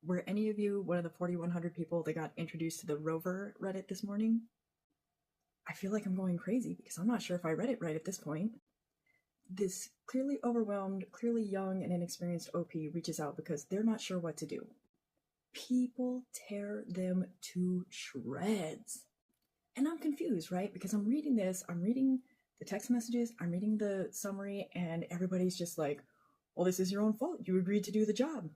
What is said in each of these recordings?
Were any of you one of the 4,100 people that got introduced to the Rover Reddit this morning? I feel like I'm going crazy because I'm not sure if I read it right at this point. This clearly overwhelmed, clearly young and inexperienced OP reaches out because they're not sure what to do. People tear them to shreds. And I'm confused, right? Because I'm reading this, I'm reading the text messages, I'm reading the summary, and everybody's just like, well, this is your own fault. You agreed to do the job.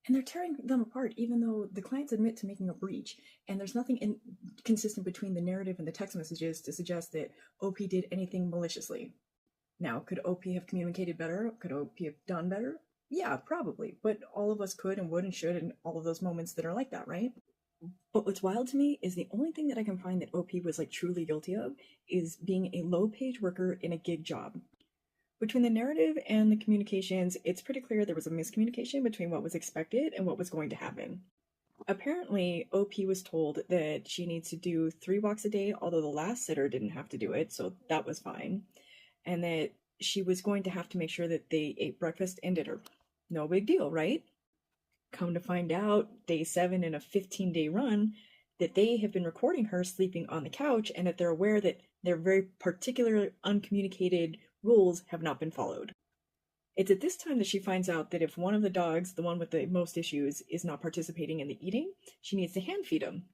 And they're tearing them apart, even though the clients admit to making a breach. And there's nothing inconsistent between the narrative and the text messages to suggest that OP did anything maliciously. Now, could OP have communicated better? Could OP have done better? Yeah, probably. But all of us could and would and should in all of those moments that are like that, right? But what's wild to me is the only thing that I can find that OP was like truly guilty of is being a low-page worker in a gig job. Between the narrative and the communications, it's pretty clear there was a miscommunication between what was expected and what was going to happen. Apparently, OP was told that she needs to do 3 walks a day, although the last sitter didn't have to do it, so that was fine. And that she was going to have to make sure that they ate breakfast and dinner. No big deal, right? Come to find out, day 7 in a 15-day run, that they have been recording her sleeping on the couch and that they're aware that their very particular uncommunicated rules have not been followed. It's at this time that she finds out that if one of the dogs, the one with the most issues, is not participating in the eating, she needs to hand feed him.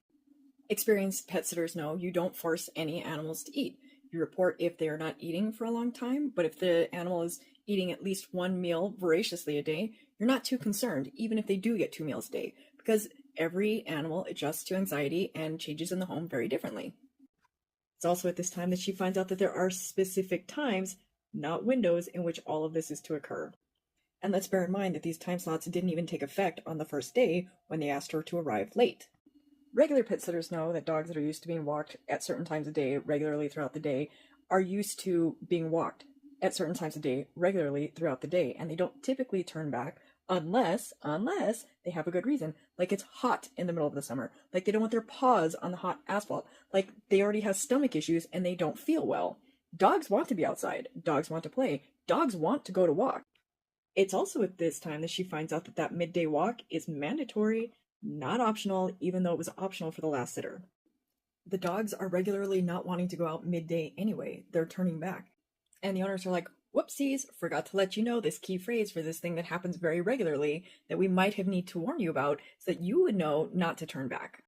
Experienced pet sitters know you don't force any animals to eat. You report if they are not eating for a long time, but if the animal is eating at least one meal voraciously a day, you're not too concerned, even if they do get 2 meals a day, because every animal adjusts to anxiety and changes in the home very differently. It's also at this time that she finds out that there are specific times, not windows, in which all of this is to occur. And let's bear in mind that these time slots didn't even take effect on the first day when they asked her to arrive late. Regular pet sitters know that dogs that are used to being walked at certain times of day regularly throughout the day are used to being walked at certain times of day regularly throughout the day, and they don't typically turn back unless they have a good reason. Like it's hot in the middle of the summer, like they don't want their paws on the hot asphalt, like they already have stomach issues and they don't feel well. Dogs want to be outside, dogs want to play, dogs want to go to walk. It's also at this time that she finds out that that midday walk is mandatory, not optional, even though it was optional for the last sitter. The dogs are regularly not wanting to go out midday anyway. They're turning back. And the owners are like, whoopsies, forgot to let you know this key phrase for this thing that happens very regularly that we might have need to warn you about so that you would know not to turn back.